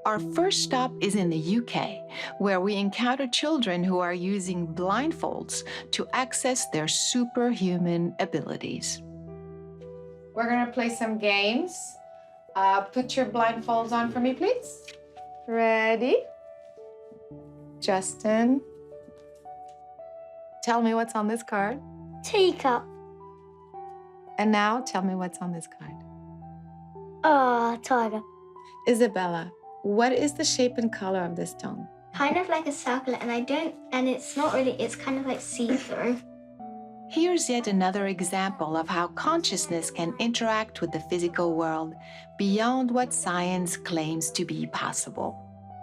Our first stop is in the UK, where we encounter children who are using blindfolds to access their superhuman abilities. We're gonna play some games. Put your blindfolds on for me, please. Ready? Justin, tell me what's on this card. Teacup. And now tell me what's on this card. Tiger. Isabella, what is the shape and color of this stone? Kind of like a circle, and it's not really, it's kind of like see-through. Here's yet another example of how consciousness can interact with the physical world beyond what science claims to be possible.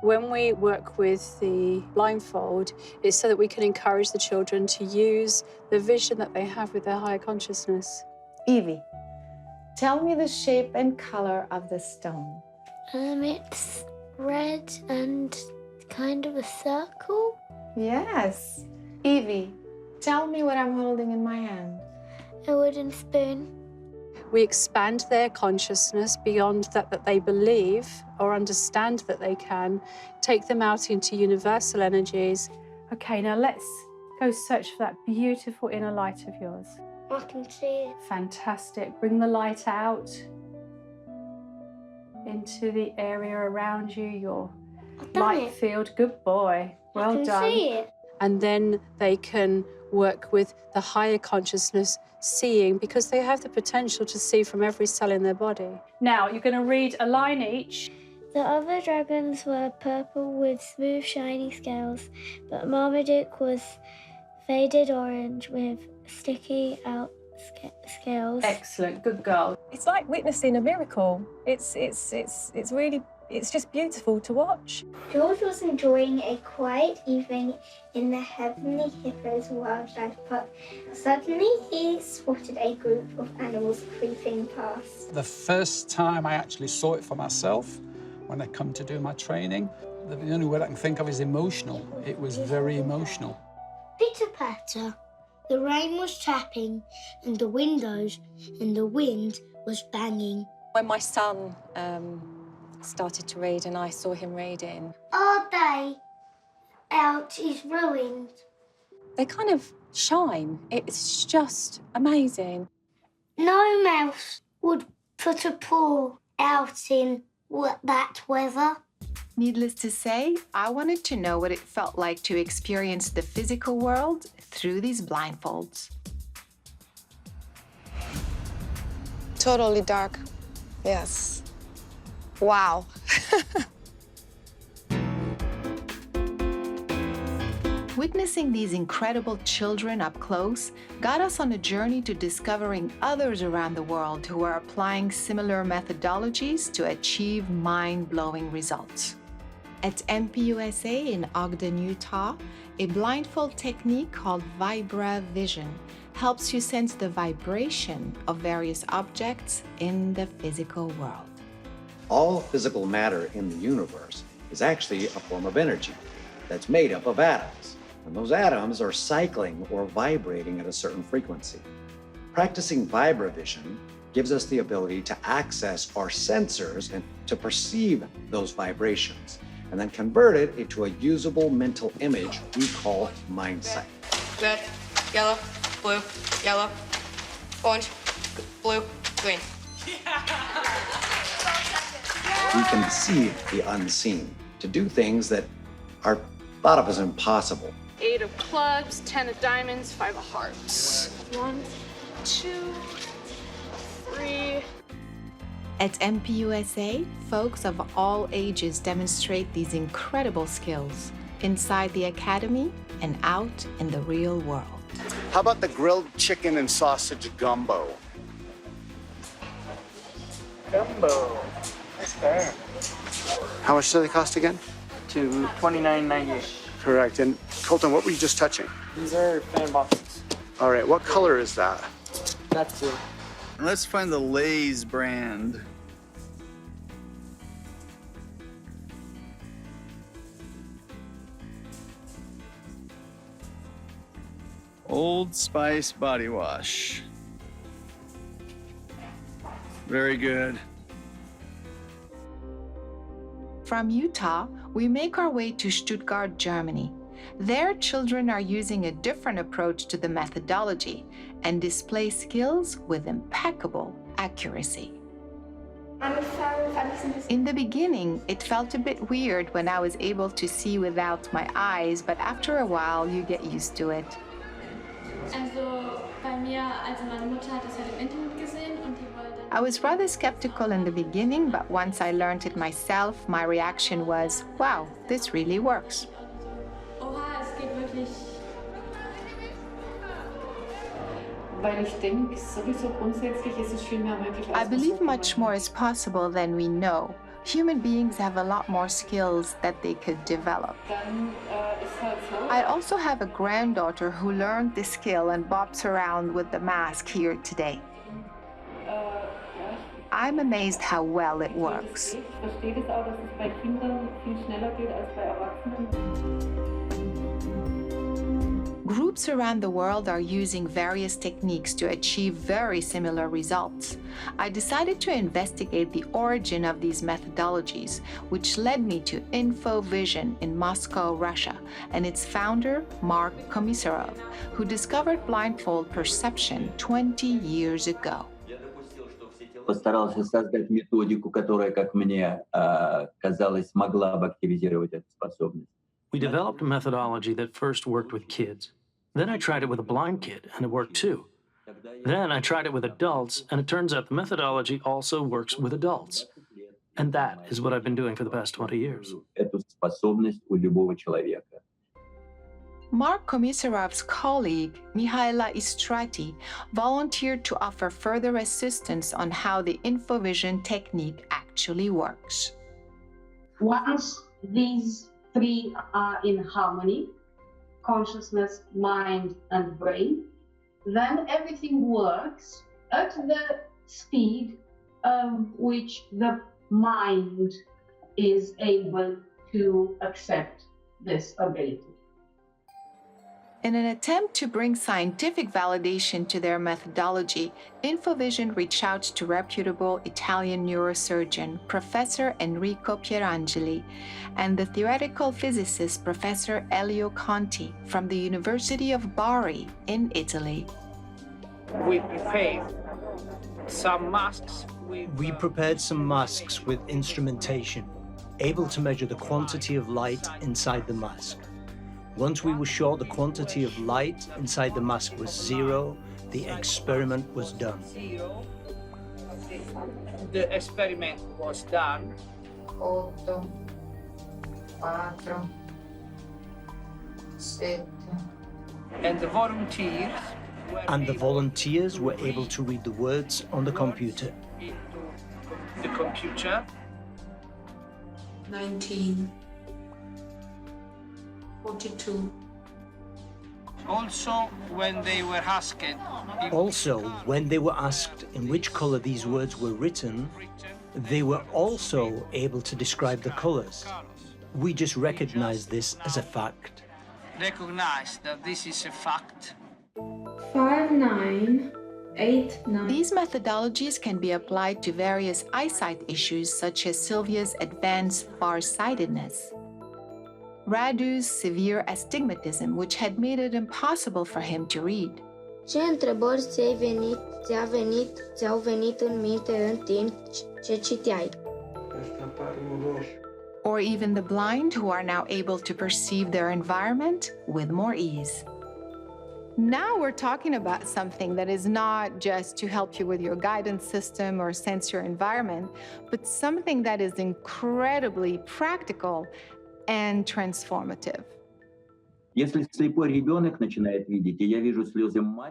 When we work with the blindfold, it's so that we can encourage the children to use the vision that they have with their higher consciousness. Evie, tell me the shape and color of this stone. It's red and kind of a circle. Yes. Evie, tell me what I'm holding in my hand. A wooden spoon. We expand their consciousness beyond that they believe or understand that they can, take them out into universal energies. Okay, now let's go search for that beautiful inner light of yours. I can see it. Fantastic. Bring the light out into the area around you, your I've done light it. field. Good boy. Well I can done. see it. And then they can work with the higher consciousness, seeing, because they have the potential to see from every cell in their body. Now, you're going to read a line each. The other dragons were purple with smooth, shiny scales, but Marmaduke was faded orange with sticky out scales. Excellent. Good girl. It's like witnessing a miracle. It's really, it's just beautiful to watch. George was enjoying a quiet evening in the Heavenly Hippos Wildlife Park. Suddenly, he spotted a group of animals creeping past. The first time I actually saw it for myself, when I come to do my training, the only word I can think of is emotional. It was very emotional. Pitter-patter. The rain was tapping, and the windows and the wind was banging. When my son started to read and I saw him reading, Our day out is ruined. they kind of shine. It's just amazing. No mouse would put a paw out in that weather. Needless to say, I wanted to know what it felt like to experience the physical world through these blindfolds. Totally dark. Yes. Wow. Witnessing these incredible children up close got us on a journey to discovering others around the world who are applying similar methodologies to achieve mind-blowing results. At MPUSA in Ogden, Utah, a blindfold technique called Vibra Vision helps you sense the vibration of various objects in the physical world. All physical matter in the universe is actually a form of energy that's made up of atoms. And those atoms are cycling or vibrating at a certain frequency. Practicing vibrovision gives us the ability to access our sensors and to perceive those vibrations, and then convert it into a usable mental image we call mind sight. Red, yellow, blue, yellow, orange, blue, green. We can see the unseen, to do things that are thought of as impossible. 8 of clubs, 10 of diamonds, 5 of hearts. 1, 2, 3. At MPUSA, folks of all ages demonstrate these incredible skills inside the academy and out in the real world. How about the grilled chicken and sausage gumbo? Gumbo. That's fair. How much do they cost again? To $29.98. Correct. And Colton, what were you just touching? These are fan boxes. All right, what color is that? That's blue. Let's find the Lay's brand. Old Spice body wash. Very good. From Utah, we make our way to Stuttgart, Germany. There, children are using a different approach to the methodology and display skills with impeccable accuracy. In the beginning, it felt a bit weird when I was able to see without my eyes, but after a while, you get used to it. I was rather skeptical in the beginning, but once I learned it myself, my reaction was, wow, this really works. I believe much more is possible than we know. Human beings have a lot more skills that they could develop. I also have a granddaughter who learned this skill and bops around with the mask here today. I'm amazed how well it works. Groups around the world are using various techniques to achieve very similar results. I decided to investigate the origin of these methodologies, which led me to InfoVision in Moscow, Russia, and its founder, Mark Komisarov, who discovered blindfold perception 20 years ago. Постарался создать методику, которая, как мне казалось, могла бы активизировать эту способность. We developed a methodology that first worked with kids. Then I tried it with a blind kid, and it worked too. Then I tried it with adults, and it turns out the methodology also works with adults. And that is what I've been doing for the past 20 years. Эту способность у любого человека. Mark Komisarov's colleague, Mihaela Istrati, volunteered to offer further assistance on how the InfoVision technique actually works. Once these three are in harmony, consciousness, mind, and brain, then everything works at the speed which the mind is able to accept this ability. In an attempt to bring scientific validation to their methodology, InfoVision reached out to reputable Italian neurosurgeon Professor Enrico Pierangeli and the theoretical physicist Professor Elio Conti from the University of Bari in Italy. We prepared some masks. We prepared some masks with instrumentation, able to measure the quantity of light inside the mask. Once we were sure the quantity of light inside the mask was zero, the experiment was done. The experiment was done. 8, 4, 7. And the volunteers were able to read the words on the computer. The computer. 19. 42. Also, when they were asked in which color these words were written, they were also able to describe the colors. We just recognized this as a fact. Recognize that this is a fact. 5, 9, 8, 9. These methodologies can be applied to various eyesight issues such as Sylvia's advanced farsightedness, Radu's severe astigmatism, which had made it impossible for him to read. Ce întrebări ți-au venit în minte în timp ce citeai? Or even the blind, who are now able to perceive their environment with more ease. Now we're talking about something that is not just to help you with your guidance system or sense your environment, but something that is incredibly practical and transformative.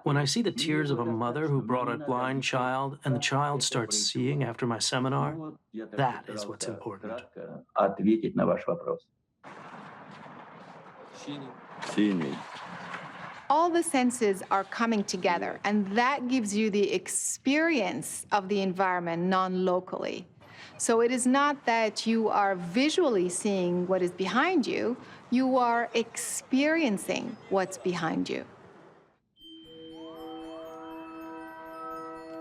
When I see the tears of a mother who brought a blind child and the child starts seeing after my seminar, that is what's important. All the senses are coming together, and that gives you the experience of the environment non-locally. So it is not that you are visually seeing what is behind you, you are experiencing what's behind you.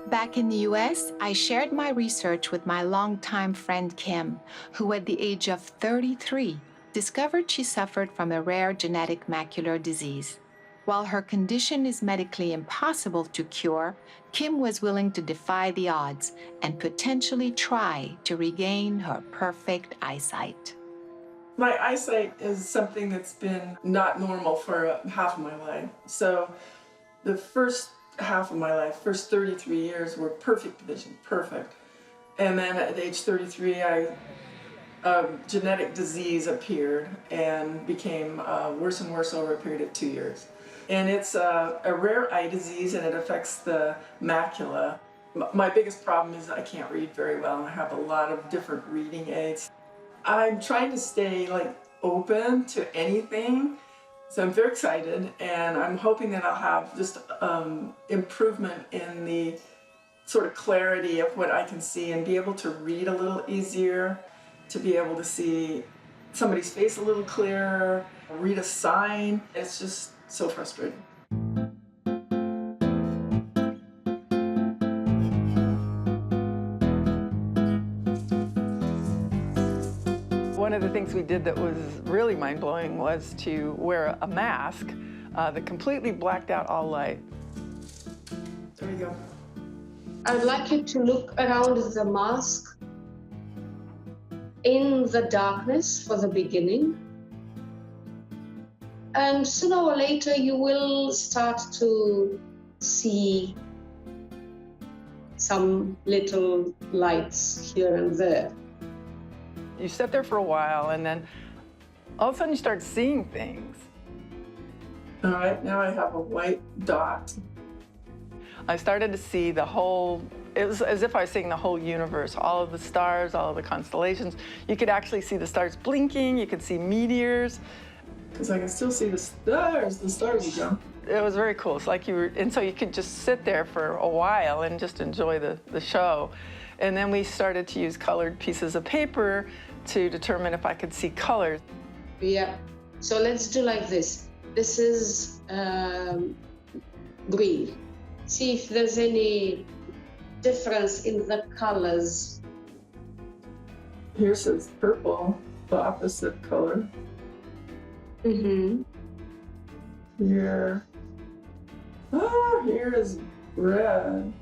Back in the US, I shared my research with my longtime friend Kim, who at the age of 33 discovered she suffered from a rare genetic macular disease. While her condition is medically impossible to cure, Kim was willing to defy the odds and potentially try to regain her perfect eyesight. My eyesight is something that's been not normal for half of my life. So the first half of my life, first 33 years, were perfect vision, perfect. And then at age 33, a genetic disease appeared and became worse and worse over a period of 2 years. And it's a rare eye disease, and it affects the macula. My biggest problem is I can't read very well, and I have a lot of different reading aids. I'm trying to stay open to anything. So I'm very excited, and I'm hoping that I'll have just improvement in the sort of clarity of what I can see and be able to read a little easier, to be able to see somebody's face a little clearer, read a sign. It's just so frustrating. One of the things we did that was really mind-blowing was to wear a mask that completely blacked out all light. There we go. I'd like you to look around the mask in the darkness for the beginning. And sooner or later, you will start to see some little lights here and there. You sit there for a while, and then all of a sudden you start seeing things. All right, now I have a white dot. I started to see the whole, it was as if I was seeing the whole universe, all of the stars, all of the constellations. You could actually see the stars blinking, you could see meteors. Because I can still see the stars again. It was very cool. It's like you were, and so you could just sit there for a while and just enjoy the show. And then we started to use colored pieces of paper to determine if I could see colors. Yeah, so let's do like this. This is green. See if there's any difference in the colors. Here says purple, the opposite color. Mm-hmm. Here is red.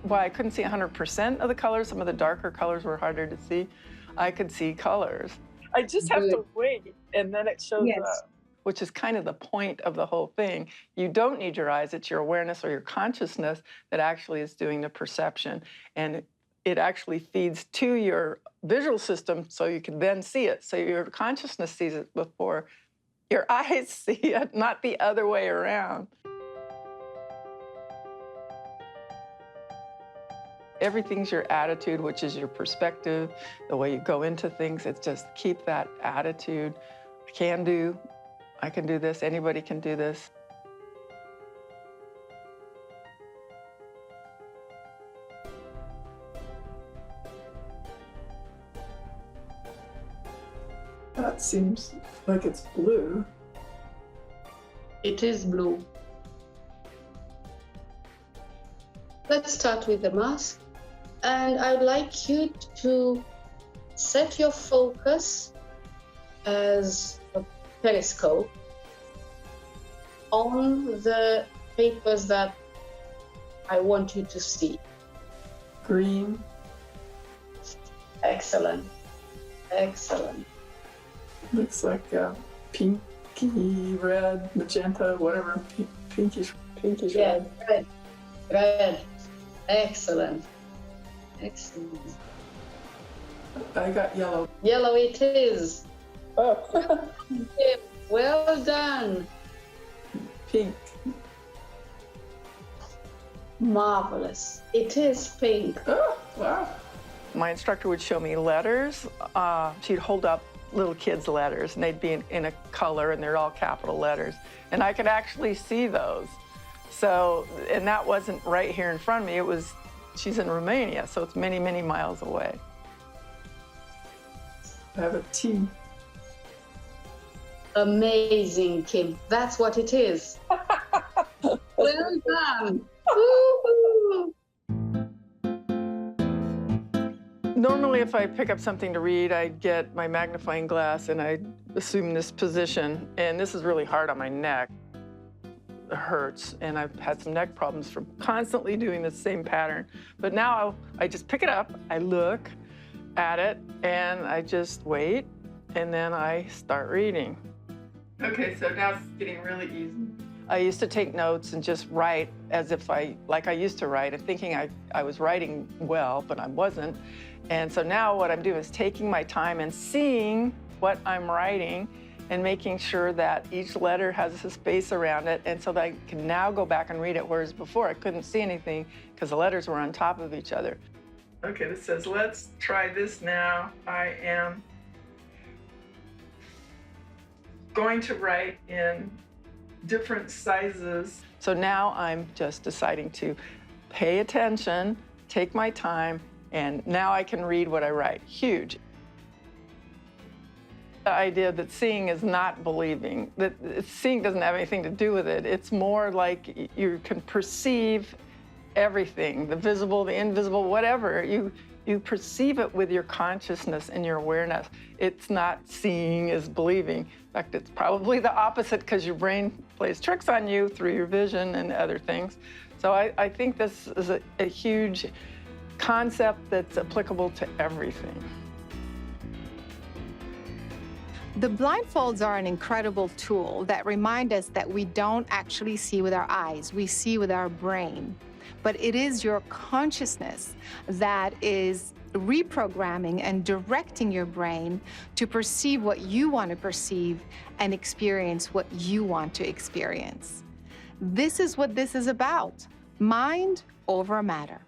Well, I couldn't see 100% of the colors. Some of the darker colors were harder to see. I could see colors. I just have to wait, and then it shows up, which is kind of the point of the whole thing. You don't need your eyes. It's your awareness or your consciousness that actually is doing the perception. And it actually feeds to your visual system so you can then see it. So your consciousness sees it before your eyes see it, not the other way around. Everything's your attitude, which is your perspective, the way you go into things. It's just keep that attitude. I can do this, anybody can do this. That seems like it's blue. It is blue. Let's start with the mask. And I'd like you to set your focus as a periscope on the papers that I want you to see. Green. Excellent. Excellent. Looks like pinky, red, magenta, whatever. Pinkish Yeah, red. Red. Excellent. Excellent. I got yellow. Yellow it is. Oh. Okay, well done. Pink. Marvelous. It is pink. Oh, wow. My instructor would show me letters. She'd hold up little kids' letters, and they'd be in a color, and they're all capital letters. And I could actually see those. So, and that wasn't right here in front of me. It was, she's in Romania, so it's many, many miles away. I have a T. Amazing, Kim. That's what it is. Well done. Woo-hoo. Normally, if I pick up something to read, I get my magnifying glass and I assume this position. And this is really hard on my neck. It hurts, and I've had some neck problems from constantly doing the same pattern. But now I just pick it up, I look at it, and I just wait, and then I start reading. Okay, so now it's getting really easy. I used to take notes and just write as if like I used to write, and thinking I was writing well, but I wasn't. And so now what I'm doing is taking my time and seeing what I'm writing and making sure that each letter has a space around it, and so that I can now go back and read it, whereas before I couldn't see anything because the letters were on top of each other. Okay, this says, let's try this now. I am going to write in different sizes. So now I'm just deciding to pay attention, take my time, and now I can read what I write. Huge. The idea that seeing is not believing, that seeing doesn't have anything to do with it. It's more like you can perceive everything, the visible, the invisible, whatever. You perceive it with your consciousness and your awareness. It's not seeing is believing. In fact, it's probably the opposite because your brain plays tricks on you through your vision and other things. So I think this is a huge concept that's applicable to everything. The blindfolds are an incredible tool that remind us that we don't actually see with our eyes, we see with our brain. But it is your consciousness that is reprogramming and directing your brain to perceive what you want to perceive and experience what you want to experience. This is what this is about, mind over matter.